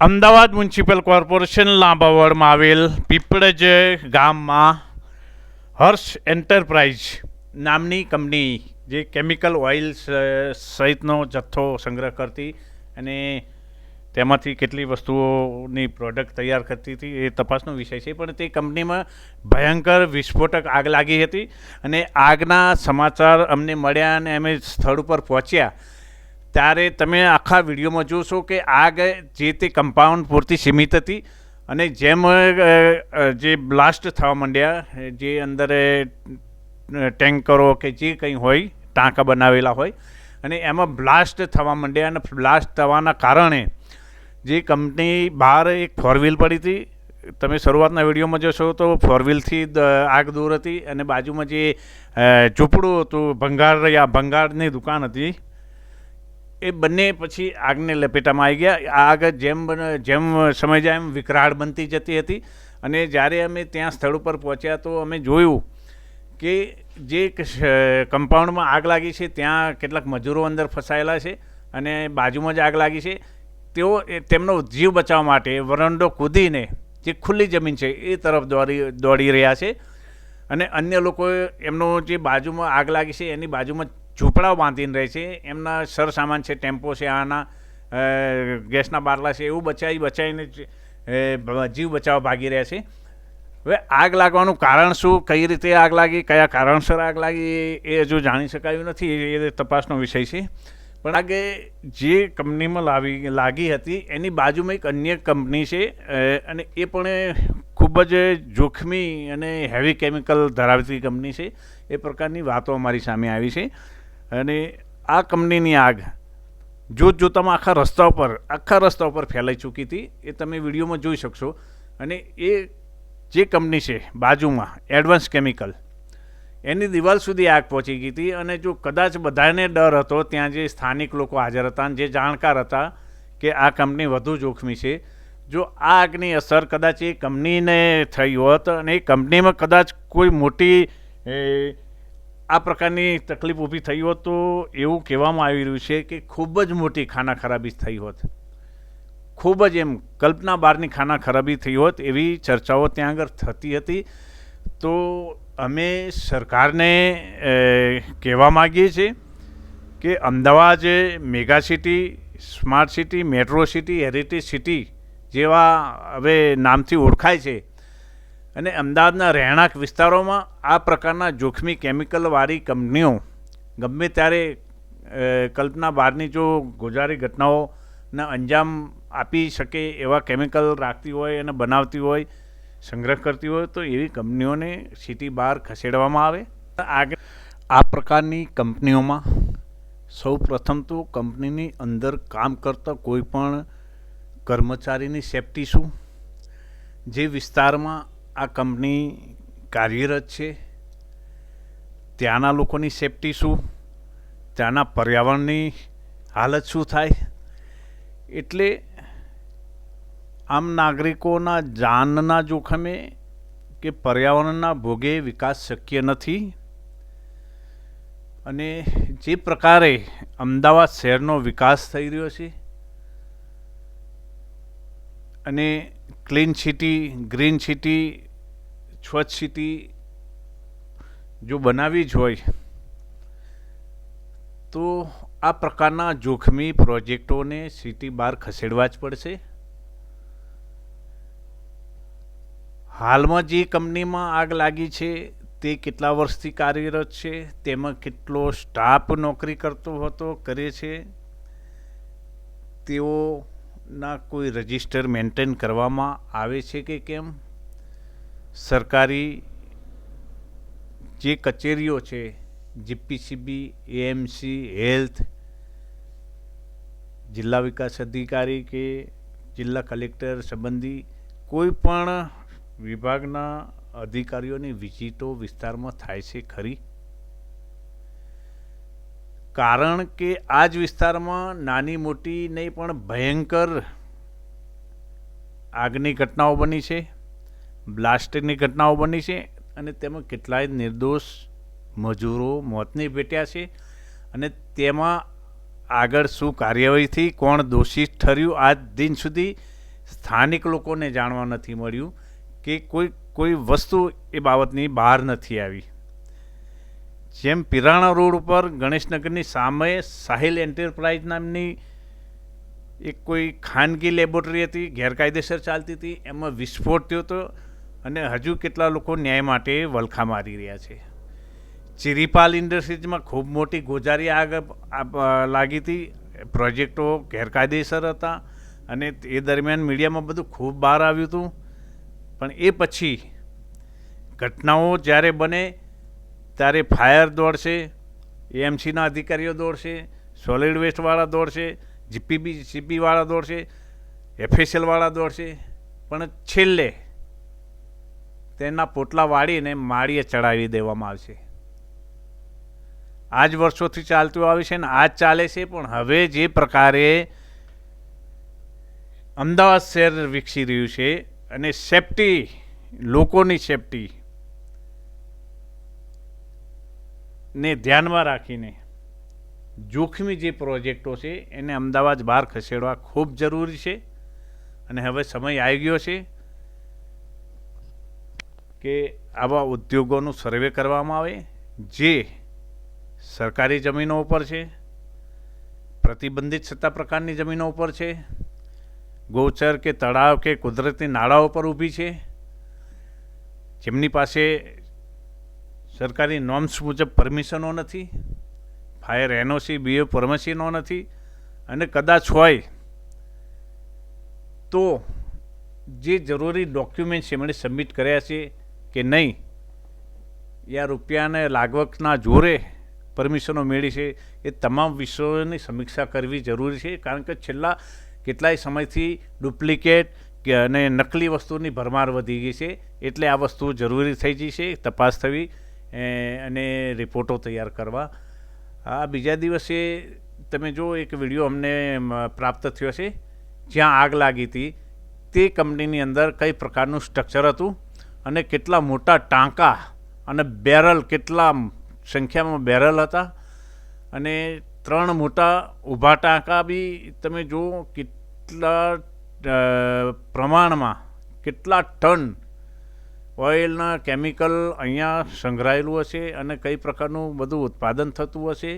Ahmedabad municipal corporation લાંબાવળમાં આવેલ પીપળજ ગામમાં હર્ષ enterprise નામની કંપની જે કેમિકલ ઓઇલ સહિતનો જથ્થો સંગ્રહ કરતી અને તેમાંથી કેટલી વસ્તુઓની પ્રોડક્ટ તૈયાર કરતી હતી એ તપાસનો વિષય છે. પણ તે કંપનીમાં ભયંકર વિસ્ફોટક આગ લાગી હતી અને આગના સમાચાર અમને મળ્યા અને અમે સ્થળ ઉપર પહોંચ્યા ત્યારે તમે આખા વિડીયોમાં જોશો કે આગ જે તે કમ્પાઉન્ડ પૂરતી સીમિત હતી અને જેમ જે બ્લાસ્ટ થવા માંડ્યા જે અંદર ટેન્કરો કે જે કંઈ હોય ટાંકા બનાવેલા હોય અને એમાં બ્લાસ્ટ થવા માંડ્યા અને બ્લાસ્ટ થવાના કારણે જે કંપની બહાર એક ફોર વ્હીલ પડી હતી. તમે શરૂઆતના વિડીયોમાં જોશો તો ફોર વ્હીલથી આગ દૂર હતી અને બાજુમાં જે ઝૂંપડું હતું ભંગારની દુકાન હતી એ બંને પછી આગને લપેટામાં આવી ગયા. આગ જેમ સમય જાય એમ વિકરાળ બનતી જતી હતી અને જ્યારે અમે ત્યાં સ્થળ ઉપર પહોંચ્યા તો અમે જોયું કે જે કમ્પાઉન્ડમાં આગ લાગી છે ત્યાં કેટલાક મજૂરો અંદર ફસાયેલા છે અને બાજુમાં જ આગ લાગી છે. તેઓ તેમનો જીવ બચાવવા માટે વરંડો કૂદીને જે ખુલ્લી જમીન છે એ તરફ દોડી રહ્યા છે અને અન્ય લોકો એમનો જે બાજુમાં આગ લાગી છે એની બાજુમાં ઝૂંપડાઓ બાંધીને રહે છે. એમના સરસામાન છે, ટેમ્પો છે, આના ગેસના બાટલા છે, એવું બચાવીને જીવ બચાવવા ભાગી રહ્યા છે. હવે આગ લાગવાનું કારણ શું, કઈ રીતે આગ લાગી, કયા કારણસર આગ લાગી એ હજુ જાણી શકાયું નથી, એ તપાસનો વિષય છે. પણ આગે જે કંપનીમાં લાગી હતી એની બાજુમાં એક અન્ય કંપની છે અને એ પણ ખૂબ જ જોખમી અને હેવી કેમિકલ ધરાવતી કંપની છે. એ પ્રકારની વાતો અમારી સામે આવી છે અને આ કંપનીની આગ જોતજોતામાં આખા રસ્તા ઉપર ફેલાઈ ચૂકી હતી. એ તમે વિડીયોમાં જોઈ શકશો. અને એ જે કંપની છે બાજુમાં એડવાન્સ કેમિકલ એની દિવાલ સુધી આગ પહોંચી ગઈ હતી અને જો કદાચ બધાને ડર હતો ત્યાં જે સ્થાનિક લોકો હાજર હતા અને જે જાણકાર હતા કે આ કંપની વધુ જોખમી છે, જો આ આગની અસર કદાચ એ કંપનીને થઈ હોત અને એ કંપનીમાં કદાચ કોઈ મોટી આ પ્રકારની તકલીફ ઊભી થઈ હોત તો એવું કહેવામાં આવી રહ્યું છે કે ખૂબ જ મોટી ખાના ખરાબી થઈ હોત, ખૂબ જ એમ કલ્પના બહારની ખાના ખરાબી થઈ હોત એવી ચર્ચાઓ ત્યાં આગળ થતી હતી. તો અમે સરકારને કહેવા માગીએ છીએ કે Ahmedabad mega city, smart city, metro city, heritage city જેવા હવે નામથી ઓળખાય છે અને અમદાવાદના રહેણાંક વિસ્તારોમાં આ પ્રકારના જોખમી કેમિકલવાળી કંપનીઓ ગમે ત્યારે કલ્પના બહારની જો ગોજારી ઘટનાઓના અંજામ આપી શકે એવા કેમિકલ રાખતી હોય અને બનાવતી હોય, સંગ્રહ કરતી હોય તો એવી કંપનીઓને સિટી બહાર ખસેડવામાં આવે. આ પ્રકારની કંપનીઓમાં સૌ પ્રથમ તો કંપનીની અંદર કામ કરતા કોઈ પણ કર્મચારીની સેફટી શું, જે વિસ્તારમાં આ કંપની કાર્યરત છે ત્યાંના લોકોની સેફટી શું, ત્યાંના પર્યાવરણની હાલત શું થાય. એટલે આમ નાગરિકોના જાનના જોખમે કે પર્યાવરણના ભોગે વિકાસ શક્ય નથી. અને જે પ્રકારે અમદાવાદ શહેરનો વિકાસ થઈ રહ્યો છે અને ક્લીન સિટી, ગ્રીન સિટી, સ્વચ્છ સિટી જો બનાવવી જ હોય તો આ પ્રકારના જોખમી પ્રોજેક્ટોને સિટી બહાર ખસેડવા જ પડશે. હાલમાં જે કંપનીમાં આગ લાગી છે તે કેટલા વર્ષથી કાર્યરત છે, તેમાં કેટલો સ્ટાફ નોકરી કરે છે, તેઓના કોઈ રજિસ્ટર મેન્ટેન કરવામાં આવે છે કે કેમ, સરકારી જે કચેરીઓ છે જીપીસીબી, એએમસી, હેલ્થ, જિલ્લા વિકાસ અધિકારી કે જિલ્લા કલેક્ટર સંબંધી કોઈ પણ વિભાગના અધિકારીઓની વિઝિટો વિસ્તારમાં થાય છે ખરી? કારણ કે આ જ વિસ્તારમાં નાની મોટી નહીં પણ ભયંકર આગની ઘટનાઓ બની છે, બ્લાસ્ટની ઘટનાઓ બની છે અને તેમાં કેટલાય નિર્દોષ મજૂરો મોતને ભેટ્યા છે અને તેમાં આગળ શું કાર્યવાહી થઈ, કોણ દોષિત ઠર્યું, આજ દિન સુધી સ્થાનિક લોકોને જાણવા નથી મળ્યું કે કોઈ વસ્તુ એ બાબતની બહાર નથી આવી. જેમ પિરાણા રોડ ઉપર ગણેશનગરની સામે સાહિલ એન્ટરપ્રાઇઝ નામની એક કોઈ ખાનગી લેબોરેટરી હતી, ગેરકાયદેસર ચાલતી હતી, એમાં વિસ્ફોટ થયો હતો અને હજુ કેટલા લોકો ન્યાય માટે વલખા મારી રહ્યા છે. ચિરીપાલ ઇન્ડસ્ટ્રીઝમાં ખૂબ મોટી ગોજારી આગ લાગી હતી, પ્રોજેક્ટો ગેરકાયદેસર હતા અને એ દરમિયાન મીડિયામાં બધું ખૂબ બહાર આવ્યું હતું. પણ એ પછી ઘટનાઓ જ્યારે બને ત્યારે ફાયર દોડશે, એએમસીના અધિકારીઓ દોડશે, સોલિડ વેસ્ટવાળા દોડશે, જીપીવાળા દોડશે, એફએસએલવાળા દોડશે, પણ છેલ્લે તેના પોટલા વાળીને માળીએ ચડાવી દેવામાં આવશે. આ જ વર્ષોથી ચાલતું આવે છે ને આ જ ચાલે છે. પણ હવે જે પ્રકારે અમદાવાદ શહેર વિકસી રહ્યું છે અને સેફટી, લોકોની સેફટી ને ધ્યાનમાં રાખીને જોખમી જે પ્રોજેક્ટો છે એને અમદાવાદ બહાર ખસેડવા ખૂબ જરૂરી છે. અને હવે સમય આવી ગયો છે કે આવા ઉદ્યોગોનું સર્વે કરવામાં આવે જે સરકારી જમીનો ઉપર છે, પ્રતિબંધિત સત્તા પ્રકારની જમીનો ઉપર છે, ગૌચર કે તળાવ કે કુદરતી નાળાઓ પર ઊભી છે, જેમની પાસે સરકારી નોર્મ્સ મુજબ પરમિશનો નથી, ફાયર એનઓસી, બીઓ પરમિશનો નથી, અને કદાચ હોય તો જે જરૂરી ડોક્યુમેન્ટ્સ એમણે સબમિટ કર્યા છે કે નહીં, યા રૂપિયાને લાગવકના જોરે પરમિશનો મેળવી છે, એ તમામ વિષયોની સમીક્ષા કરવી જરૂરી છે. કારણ કે છેલ્લા કેટલાય સમયથી ડુપ્લિકેટ કે અને નકલી વસ્તુની ભરમાર વધી ગઈ છે. એટલે આ વસ્તુ જરૂરી થઈ ગઈ છે, તપાસ થવી અને રિપોર્ટો તૈયાર કરવા. આ બીજા દિવસે તમે જો એક વિડીયો અમને પ્રાપ્ત થયો છે જ્યાં આગ લાગી હતી. તે કંપનીની અંદર કઈ પ્રકારનું સ્ટ્રક્ચર હતું અને કેટલા મોટા ટાંકા અને બેરલ, કેટલા સંખ્યામાં બેરલ હતા અને 3 મોટા ઊભા ટાંકા બી તમે જુઓ કેટલા પ્રમાણમાં, કેટલા ટન ઓઇલના કેમિકલ અહીંયા સંગ્રહાયેલું હશે અને કઈ પ્રકારનું બધું ઉત્પાદન થતું હશે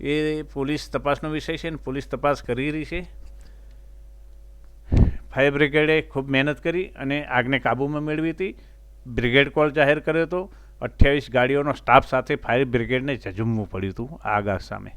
એ પોલીસ તપાસનો વિષય છે અને પોલીસ તપાસ કરી રહી છે. ફાયર બ્રિગેડે ખૂબ મહેનત કરી અને આગને કાબૂમાં મેળવી હતી. બ્રિગેડ કોલ જાહેર કર્યો હતો. 28 ગાડીઓનો સ્ટાફ સાથે ફાયર બ્રિગેડને ઝઝૂમવું પડ્યું હતું આગ સામે.